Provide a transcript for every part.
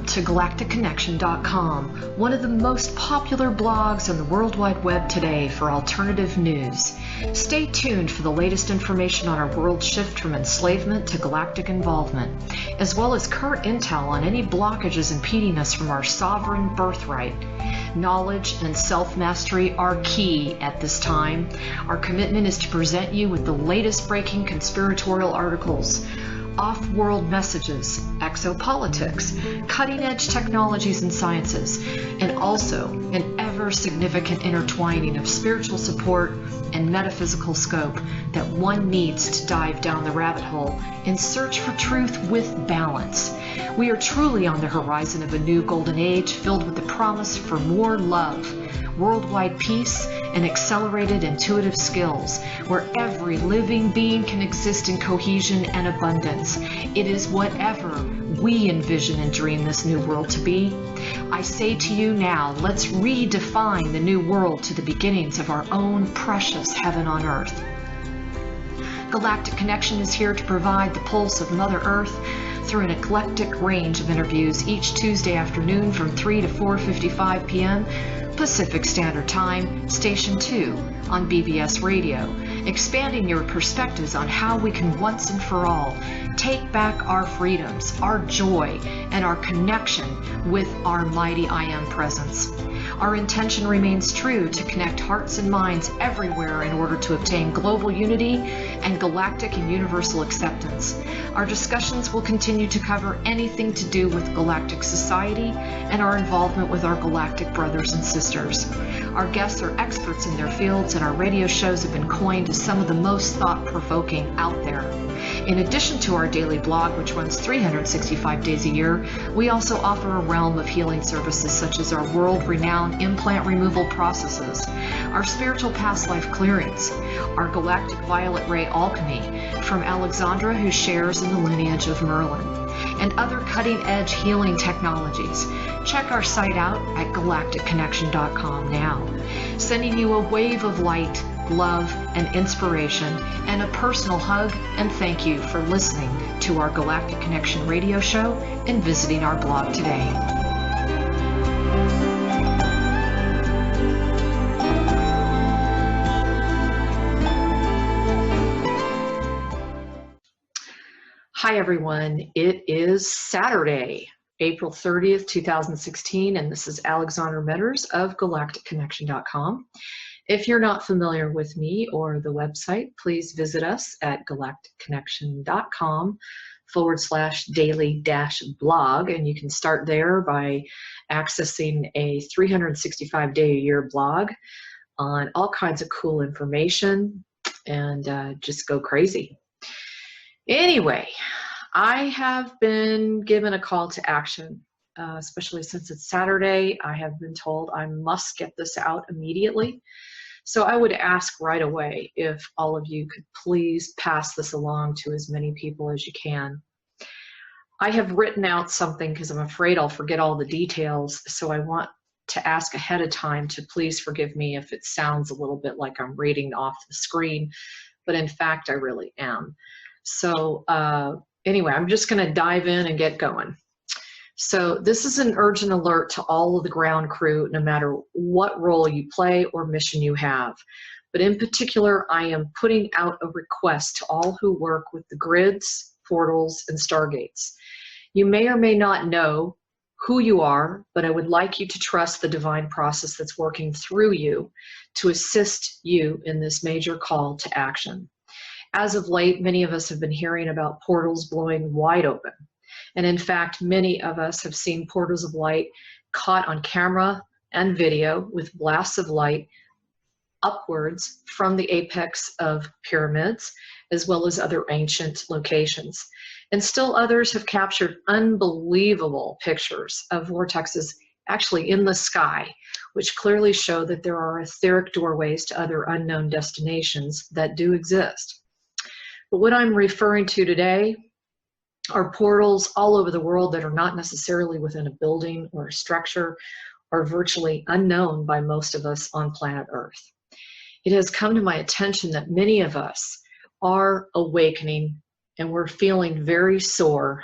to galacticconnection.com, one of the most popular blogs on the World Wide Web today for alternative news. Stay tuned for the latest information on our world shift from enslavement to galactic involvement, as well as current intel on any blockages impeding us from our sovereign birthright. Knowledge and self-mastery are key at this time. Our commitment is to present you with the latest breaking conspiratorial articles, off-world messages, exopolitics, cutting-edge technologies and sciences, and also an ever-significant intertwining of spiritual support and metaphysical scope that one needs to dive down the rabbit hole in search for truth with balance. We are truly on the horizon of a new golden age filled with the promise for more love, worldwide peace, and accelerated intuitive skills, where every living being can exist in cohesion and abundance. It is whatever we envision and dream this new world to be. I say to you now, let's redefine the new world to the beginnings of our own precious heaven on earth. Galactic Connection is here to provide the pulse of Mother Earth through an eclectic range of interviews each Tuesday afternoon from 3 to 4:55 p.m. Pacific Standard Time, Station 2 on BBS Radio, expanding your perspectives on how we can once and for all take back our freedoms, our joy, and our connection with our mighty I Am presence. Our intention remains true to connect hearts and minds everywhere in order to obtain global unity and galactic and universal acceptance. Our discussions will continue to cover anything to do with galactic society and our involvement with our galactic brothers and sisters. Our guests are experts in their fields, and our radio shows have been coined as some of the most thought-provoking out there. In addition to our daily blog, which runs 365 days a year, we also offer a realm of healing services such as our world-renowned implant removal processes, our spiritual past life clearings, our galactic violet ray alchemy from Alexandra, who shares in the lineage of Merlin, and other cutting-edge healing technologies. Check our site out at galacticconnection.com now, sending you a wave of light, love, and inspiration, and a personal hug and thank you for listening to our Galactic Connection radio show and visiting our blog today. Hi everyone, it is Saturday, April 30th, 2016, and this is Alexandra Meadors of galacticconnection.com. If you're not familiar with me or the website, please visit us at galacticconnection.com/daily-blog, and you can start there by accessing a 365-day-a-year blog on all kinds of cool information and just go crazy. Anyway, I have been given a call to action, especially since it's Saturday. I have been told I must get this out immediately. So I would ask right away if all of you could please pass this along to as many people as you can. I have written out something because I'm afraid I'll forget all the details, so I want to ask ahead of time to please forgive me if it sounds a little bit like I'm reading off the screen, but in fact I really am. So anyway, I'm just going to dive in and get going. So this is an urgent alert to all of the ground crew, no matter what role you play or mission you have. But in particular, I am putting out a request to all who work with the grids, portals, and stargates. You may or may not know who you are, but I would like you to trust the divine process that's working through you to assist you in this major call to action. As of late, many of us have been hearing about portals blowing wide open. And in fact, many of us have seen portals of light caught on camera and video with blasts of light upwards from the apex of pyramids, as well as other ancient locations. And still others have captured unbelievable pictures of vortexes actually in the sky, which clearly show that there are etheric doorways to other unknown destinations that do exist. But what I'm referring to today are portals all over the world that are not necessarily within a building or a structure, or virtually unknown by most of us on planet Earth. It has come to my attention that many of us are awakening, and we're feeling very sore,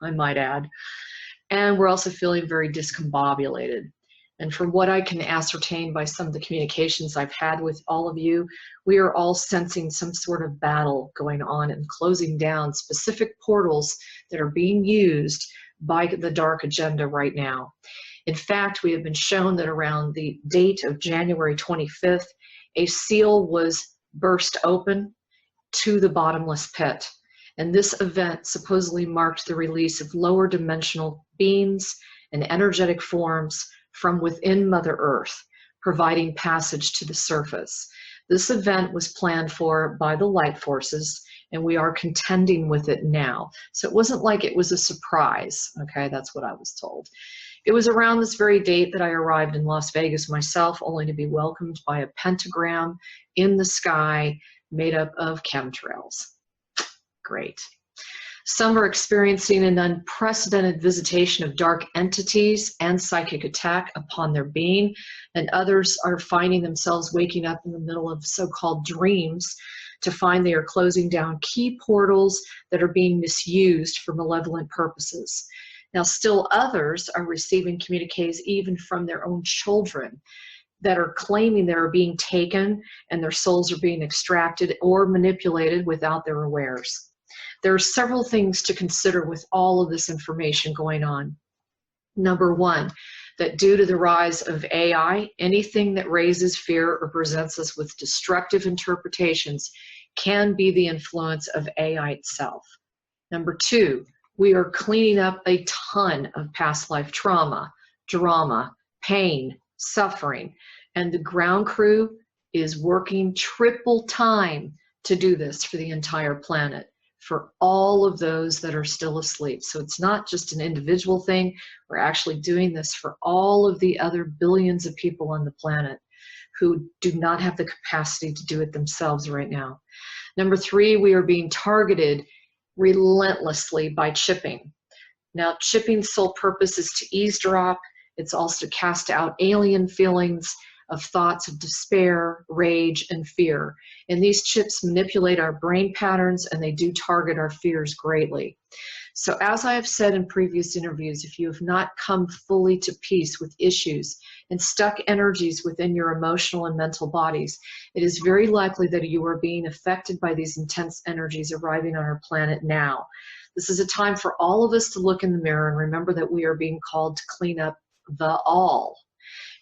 I might add, And we're also feeling very discombobulated. And from what I can ascertain by some of the communications I've had with all of you, we are all sensing some sort of battle going on and closing down specific portals that are being used by the dark agenda right now. In fact, we have been shown that around the date of January 25th, a seal was burst open to the bottomless pit. And this event supposedly marked the release of lower dimensional beings and energetic forms from within Mother Earth, providing passage to the surface. This event was planned for by the light forces, and we are contending with it now. So it wasn't like it was a surprise, okay? That's what I was told. It was around this very date that I arrived in Las Vegas myself, only to be welcomed by a pentagram in the sky made up of chemtrails. Great. Some are experiencing an unprecedented visitation of dark entities and psychic attack upon their being, and others are finding themselves waking up in the middle of so-called dreams to find they are closing down key portals that are being misused for malevolent purposes. Now, still others are receiving communiques even from their own children that are claiming they're being taken and their souls are being extracted or manipulated without their awares. There are several things to consider with all of this information going on. Number one, that due to the rise of AI, anything that raises fear or presents us with destructive interpretations can be the influence of AI itself. Number two, we are cleaning up a ton of past life trauma, drama, pain, suffering, and the ground crew is working triple time to do this for the entire planet, for all of those that are still asleep. So it's not just an individual thing. We're actually doing this for all of the other billions of people on the planet who do not have the capacity to do it themselves right now. Number three, we are being targeted relentlessly by chipping. Now, chipping's sole purpose is to eavesdrop. It's also to cast out alien feelings of thoughts of despair, rage, and fear. And these chips manipulate our brain patterns, and they do target our fears greatly. So as I have said in previous interviews, if you have not come fully to peace with issues and stuck energies within your emotional and mental bodies, it is very likely that you are being affected by these intense energies arriving on our planet now. This is a time for all of us to look in the mirror and remember that we are being called to clean up the all.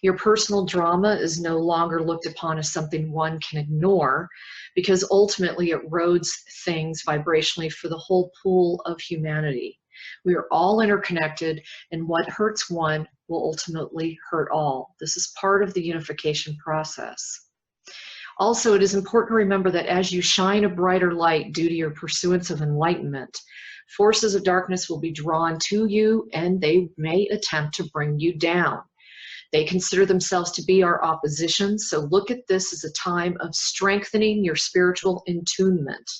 Your personal drama is no longer looked upon as something one can ignore, because ultimately it erodes things vibrationally for the whole pool of humanity. We are all interconnected, and what hurts one will ultimately hurt all. This is part of the unification process. Also, it is important to remember that as you shine a brighter light due to your pursuance of enlightenment, forces of darkness will be drawn to you, and they may attempt to bring you down. They consider themselves to be our opposition, so look at this as a time of strengthening your spiritual attunement.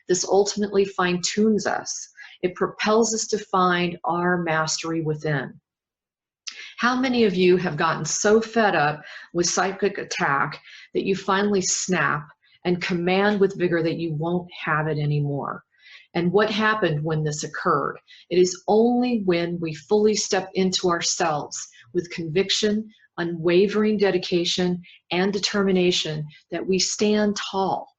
This ultimately fine-tunes us. It propels us to find our mastery within. How many of you have gotten so fed up with psychic attack that you finally snap and command with vigor that you won't have it anymore? And what happened when this occurred? It is only when we fully step into ourselves with conviction, unwavering dedication, and determination that we stand tall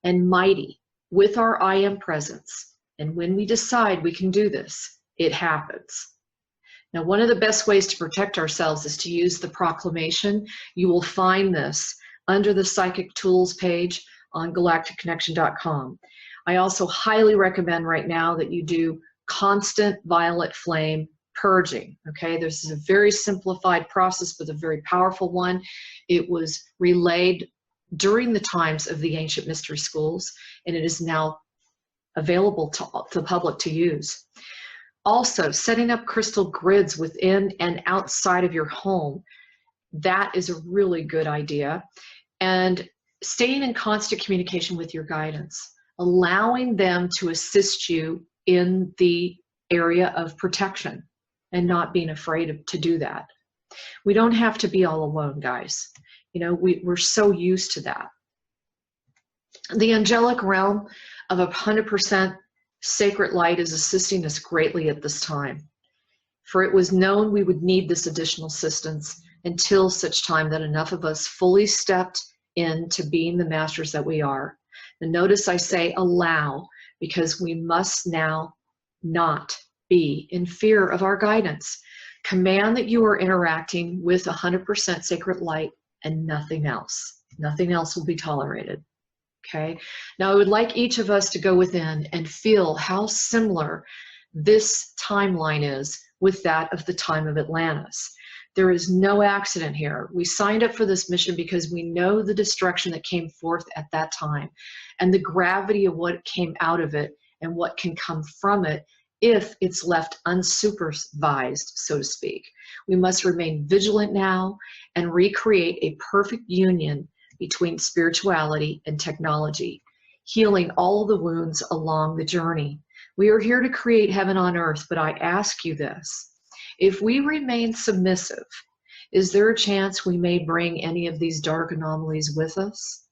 and mighty with our I am presence. And when we decide we can do this, it happens. Now, one of the best ways to protect ourselves is to use the proclamation. You will find this under the Psychic Tools page on galacticconnection.com. I also highly recommend right now that you do constant violet flame purging. Okay, this is a very simplified process, but a very powerful one. It was relayed during the times of the ancient mystery schools, and it is now available to the public to use. Also, setting up crystal grids within and outside of your home, that is a really good idea. And staying in constant communication with your guidance, allowing them to assist you in the area of protection and not being afraid to do that. We don't have to be all alone, guys. You know, we're so used to that. The angelic realm of 100% sacred light is assisting us greatly at this time. For it was known we would need this additional assistance until such time that enough of us fully stepped into being the masters that we are. And notice I say allow, because we must now not be in fear of our guidance. Command that you are interacting with 100% sacred light and nothing else. Nothing else will be tolerated. Okay? Now I would like each of us to go within and feel how similar this timeline is with that of the time of Atlantis. There is no accident here. We signed up for this mission because we know the destruction that came forth at that time and the gravity of what came out of it and what can come from it if it's left unsupervised, so to speak. We must remain vigilant now and recreate a perfect union between spirituality and technology, healing all the wounds along the journey. We are here to create heaven on earth, but I ask you this. If we remain submissive, is there a chance we may bring any of these dark anomalies with us?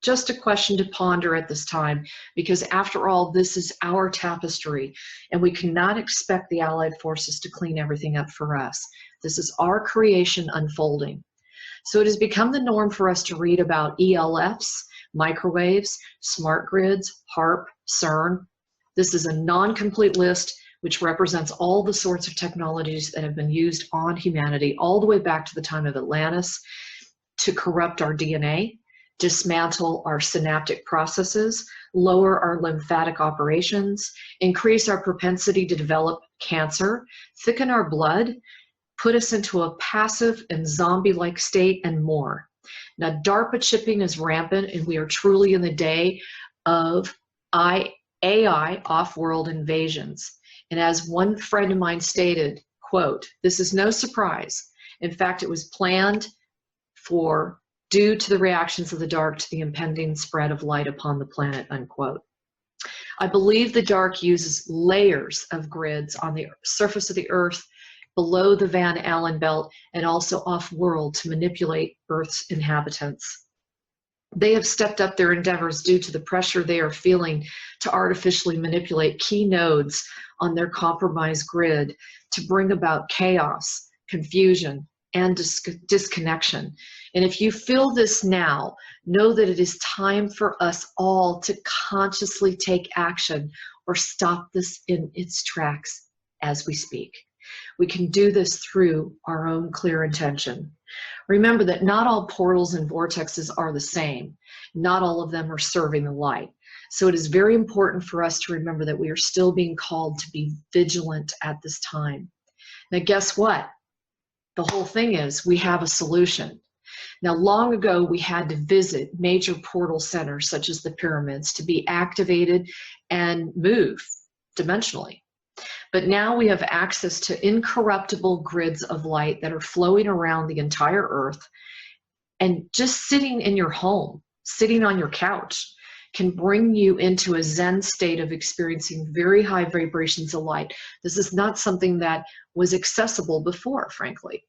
Just a question to ponder at this time, because after all, this is our tapestry, and we cannot expect the Allied forces to clean everything up for us. This is our creation unfolding. So it has become the norm for us to read about ELFs, microwaves, smart grids, HARP, CERN. This is a non-complete list which represents all the sorts of technologies that have been used on humanity all the way back to the time of Atlantis to corrupt our DNA, dismantle our synaptic processes, lower our lymphatic operations, increase our propensity to develop cancer, thicken our blood, put us into a passive and zombie-like state, and more. Now, DARPA chipping is rampant, and we are truly in the day of AI off-world invasions. And as one friend of mine stated, quote, "This is no surprise. In fact, it was planned for due to the reactions of the dark to the impending spread of light upon the planet," unquote. I believe the dark uses layers of grids on the surface of the earth, below the Van Allen belt, and also off-world to manipulate Earth's inhabitants. They have stepped up their endeavors due to the pressure they are feeling to artificially manipulate key nodes on their compromised grid to bring about chaos, confusion, and disconnection. And if you feel this now, know that it is time for us all to consciously take action or stop this in its tracks as we speak. We can do this through our own clear intention. Remember that not all portals and vortexes are the same. Not all of them are serving the light. So it is very important for us to remember that we are still being called to be vigilant at this time. Now, guess what? The whole thing is we have a solution. Now, long ago, we had to visit major portal centers such as the pyramids to be activated and move dimensionally. But now we have access to incorruptible grids of light that are flowing around the entire earth. And just sitting in your home, sitting on your couch, can bring you into a Zen state of experiencing very high vibrations of light. This is not something that was accessible before, frankly.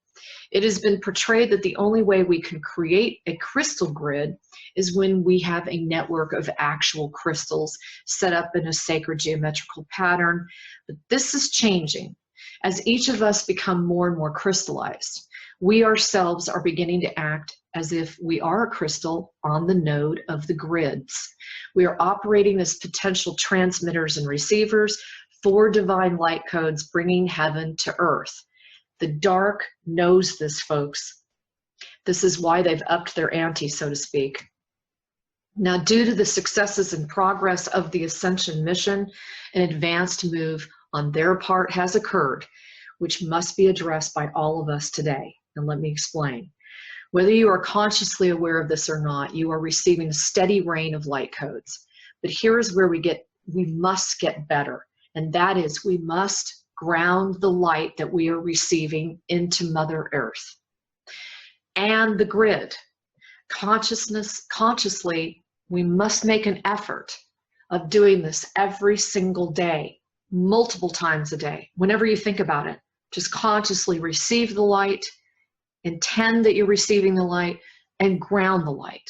It has been portrayed that the only way we can create a crystal grid is when we have a network of actual crystals set up in a sacred geometrical pattern. But this is changing. As each of us become more and more crystallized, we ourselves are beginning to act as if we are a crystal on the node of the grids. We are operating as potential transmitters and receivers for divine light codes, bringing heaven to earth. The dark knows this, folks. This is why they've upped their ante, so to speak. Now, due to the successes and progress of the Ascension mission, an advanced move on their part has occurred, which must be addressed by all of us today. And let me explain. Whether you are consciously aware of this or not, you are receiving a steady rain of light codes. But here is where we must get better. And that is, we must ground the light that we are receiving into Mother Earth and the grid. Consciously, we must make an effort of doing this every single day, multiple times a day. Whenever you think about it, just consciously receive the light, intend that you're receiving the light, and ground the light.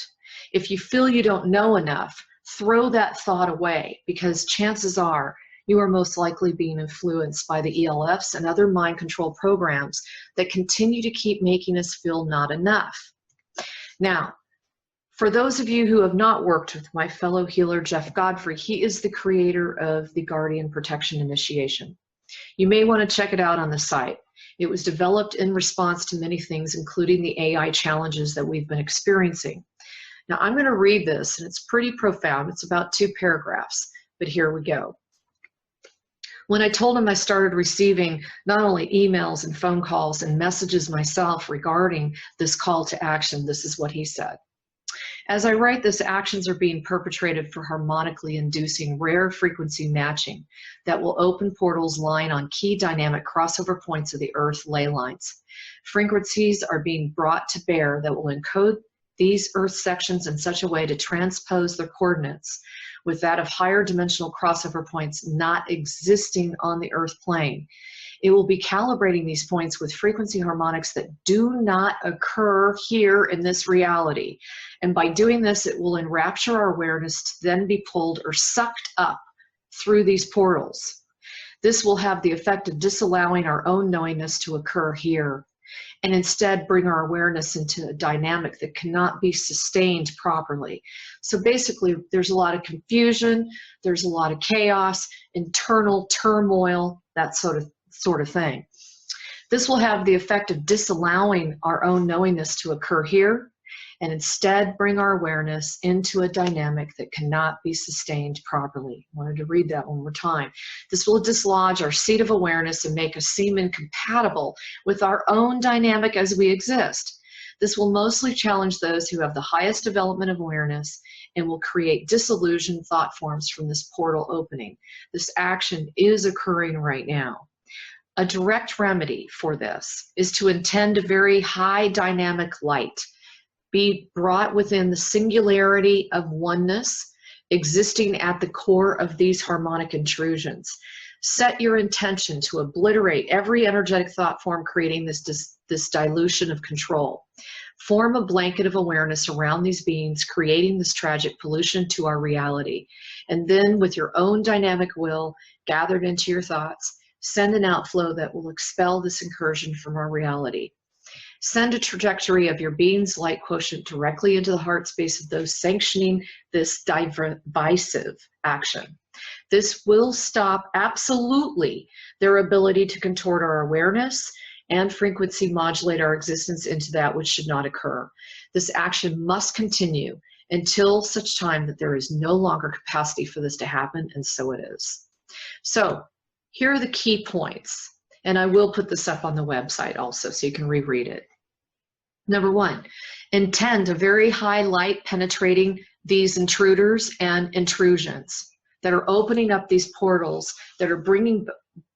If you feel you don't know enough, throw that thought away, because chances are You are most likely being influenced by the ELFs and other mind control programs that continue to keep making us feel not enough. Now, for those of you who have not worked with my fellow healer, Jeff Godfrey, he is the creator of the Guardian Protection Initiation. You may want to check it out on the site. It was developed in response to many things, including the AI challenges that we've been experiencing. Now, I'm going to read this, and it's pretty profound. It's about 2 paragraphs, but here we go. When I told him I started receiving not only emails and phone calls and messages myself regarding this call to action, this is what he said. As I write this, actions are being perpetrated for harmonically inducing rare frequency matching that will open portals lying on key dynamic crossover points of the Earth ley lines. Frequencies are being brought to bear that will encode these Earth sections in such a way to transpose their coordinates with that of higher dimensional crossover points not existing on the Earth plane. It will be calibrating these points with frequency harmonics that do not occur here in this reality. And by doing this, it will enrapture our awareness to then be pulled or sucked up through these portals. This will have the effect of disallowing our own knowingness to occur here, and instead bring our awareness into a dynamic that cannot be sustained properly. So basically, there's a lot of confusion, there's a lot of chaos, internal turmoil, that sort of thing. This will have the effect of disallowing our own knowingness to occur here, and instead bring our awareness into a dynamic that cannot be sustained properly. I wanted to read that one more time. This will dislodge our seat of awareness and make us seem incompatible with our own dynamic as we exist. This will mostly challenge those who have the highest development of awareness and will create disillusioned thought forms from this portal opening. This action is occurring right now. A direct remedy for this is to intend a very high dynamic light be brought within the singularity of oneness existing at the core of these harmonic intrusions. Set your intention to obliterate every energetic thought form creating this dilution of control. Form a blanket of awareness around these beings, creating this tragic pollution to our reality. And then with your own dynamic will gathered into your thoughts, send an outflow that will expel this incursion from our reality. Send a trajectory of your being's light quotient directly into the heart space of those sanctioning this divisive action. This will stop absolutely their ability to contort our awareness and frequency modulate our existence into that which should not occur. This action must continue until such time that there is no longer capacity for this to happen, and so it is. So here are the key points, and I will put this up on the website also so you can reread it. Number 1, intend a very high light penetrating these intruders and intrusions that are opening up these portals, that are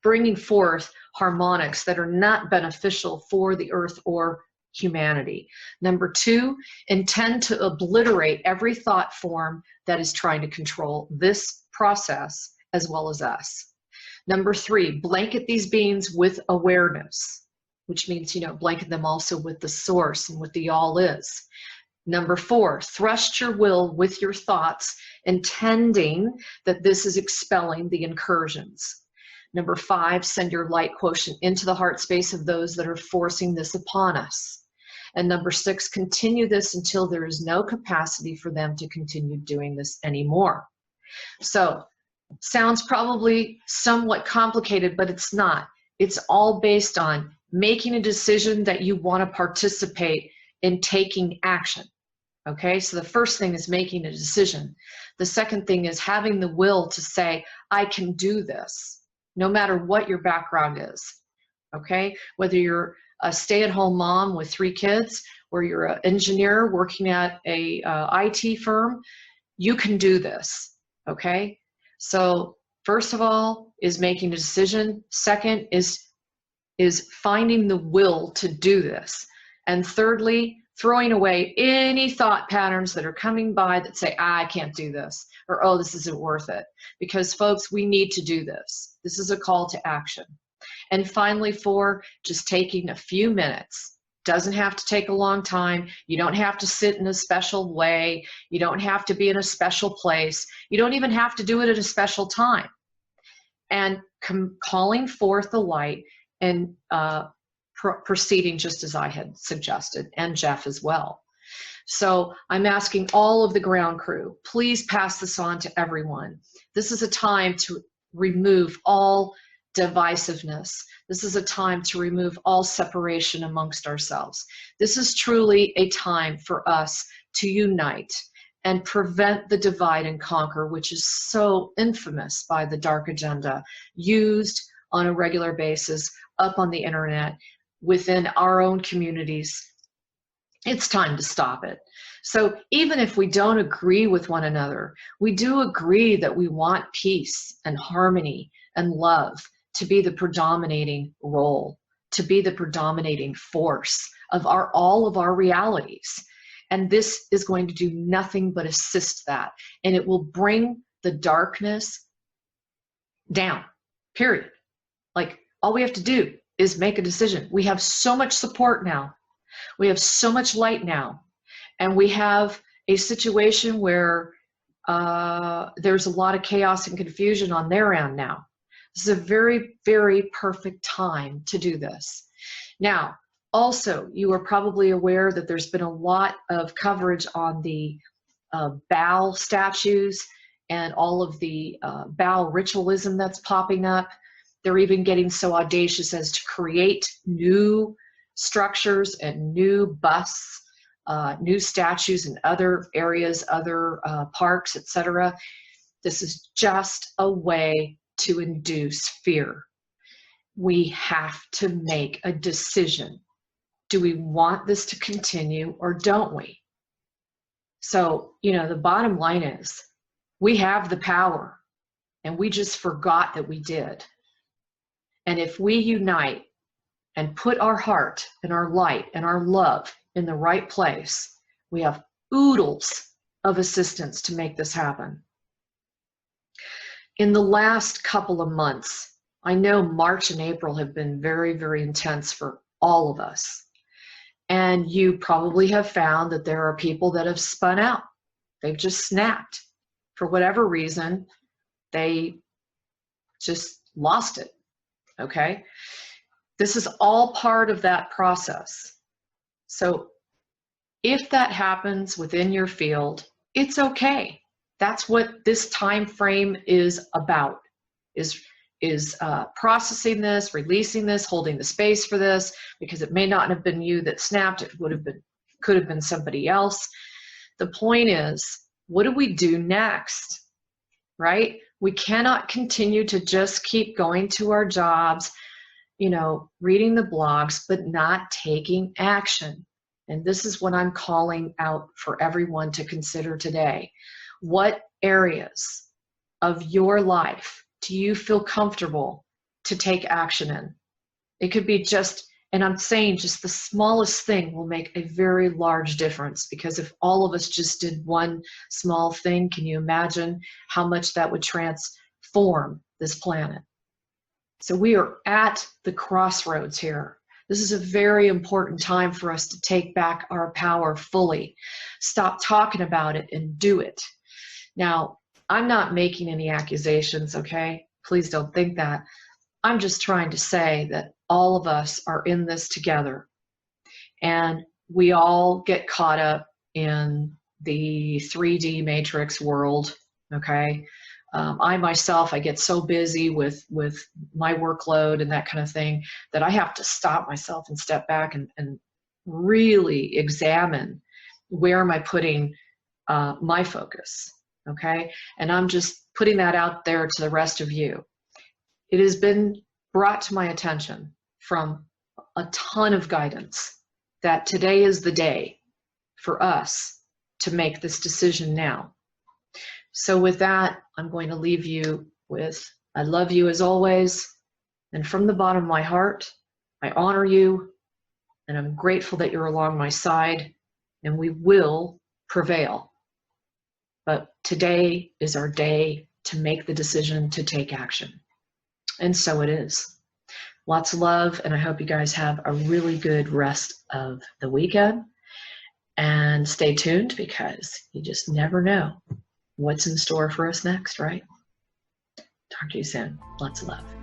bringing forth harmonics that are not beneficial for the Earth or humanity. Number 2, intend to obliterate every thought form that is trying to control this process as well as us. Number 3, blanket these beings with awareness, which means, blanket them also with the source and what the all is. Number 4, thrust your will with your thoughts, intending that this is expelling the incursions. Number 5, send your light quotient into the heart space of those that are forcing this upon us. And number 6, continue this until there is no capacity for them to continue doing this anymore. So, sounds probably somewhat complicated, but it's not. It's all based on making a decision that you want to participate in taking action. Okay, so the first thing is making a decision. The second thing is having the will to say, I can do this, no matter what your background is. Okay, whether you're a stay-at-home mom with 3 kids, or you're an engineer working at a IT firm, you can do this. Okay, so first of all is making a decision. Second is finding the will to do this. And thirdly, throwing away any thought patterns that are coming by that say, I can't do this, or, oh, this isn't worth it. Because folks, we need to do this. This is a call to action. And finally, 4, just taking a few minutes. Doesn't have to take a long time. You don't have to sit in a special way. You don't have to be in a special place. You don't even have to do it at a special time. and calling forth the light and proceeding just as I had suggested, and Jeff as well. So I'm asking all of the ground crew, please pass this on to everyone. This is a time to remove all divisiveness. This is a time to remove all separation amongst ourselves. This is truly a time for us to unite and prevent the divide and conquer, which is so infamous by the dark agenda, used on a regular basis up on the internet within our own communities. It's time to stop it. So even if we don't agree with one another, we do agree that we want peace and harmony and love to be the predominating role, to be the predominating force of all of our realities. And this is going to do nothing but assist that. And it will bring the darkness down, period. Like, all we have to do is make a decision. We have so much support now. We have so much light now. And we have a situation where there's a lot of chaos and confusion on their end now. This is a very, very perfect time to do this. Now, also, you are probably aware that there's been a lot of coverage on the Baal statues and all of the Baal ritualism that's popping up. They're even getting so audacious as to create new structures and new busts, new statues in other areas, other parks, etc. This is just a way to induce fear. We have to make a decision. Do we want this to continue or don't we? So, you know, the bottom line is we have the power and we just forgot that we did. And if we unite and put our heart and our light and our love in the right place, we have oodles of assistance to make this happen. In the last couple of months, I know March and April have been very, very intense for all of us. And you probably have found that there are people that have spun out. They've just snapped. For whatever reason, they just lost it, okay? This is all part of that process. So if that happens within your field, it's okay. That's what this time frame is about, is processing this, releasing this, holding the space for this, because it may not have been you that snapped. It could have been somebody else. The point is, what do we do next, right? We cannot continue to just keep going to our jobs, you know, reading the blogs, but not taking action. And this is what I'm calling out for everyone to consider today. What areas of your life do you feel comfortable to take action in? It could be just, and I'm saying just the smallest thing will make a very large difference, because if all of us just did one small thing, can you imagine how much that would transform this planet? So we are at the crossroads here. This is a very important time for us to take back our power fully. Stop talking about it and do it. Now, I'm not making any accusations, okay? Please don't think that. I'm just trying to say that all of us are in this together. And we all get caught up in the 3D matrix world, okay? I myself, I get so busy with my workload and that kind of thing that I have to stop myself and step back and really examine where am I putting my focus, okay? And I'm just putting that out there to the rest of you. It has been brought to my attention from a ton of guidance that today is the day for us to make this decision now. So with that, I'm going to leave you with, I love you as always, and from the bottom of my heart, I honor you, and I'm grateful that you're along my side, and we will prevail. But today is our day to make the decision to take action. And so it is. Lots of love, and I hope you guys have a really good rest of the weekend. And stay tuned, because you just never know what's in store for us next, right? Talk to you soon. Lots of love.